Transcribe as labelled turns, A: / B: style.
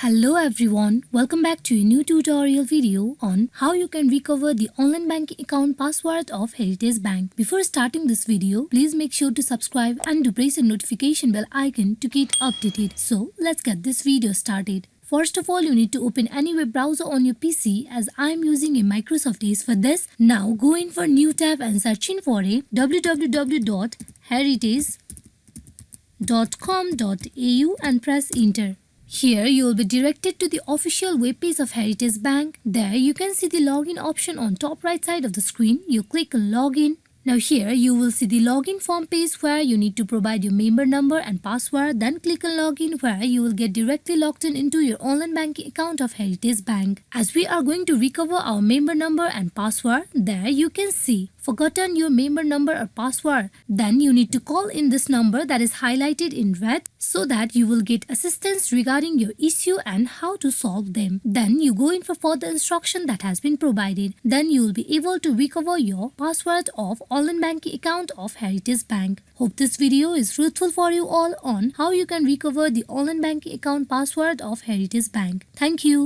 A: Hello everyone, welcome back to a new tutorial video on how you can recover the online banking account password of Heritage Bank. Before starting this video, please make sure to subscribe and to press the notification bell icon to get updated. So let's get this video started. First of all, you need to open any web browser on your PC as I am using a Microsoft Edge for this. Now go in for new tab and search in for a www.heritage.com.au and press enter. Here you will be directed to the official webpage of Heritage Bank. There you can see the login option on top right side of the screen. You click on login. Now here you will see the login form page where you need to provide your member number and password. Then click on login where you will get directly logged in into your online banking account of Heritage Bank. As we are going to recover our member number and password, there you can see forgotten your member number or password. Then you need to call in this number that is highlighted in red so that you will get assistance regarding your issue and how to solve them. Then you go in for further instruction that has been provided. Then you will be able to recover your password of online banking account of Heritage Bank. Hope this video is fruitful for you all on how you can recover the online banking account password of Heritage Bank. Thank you.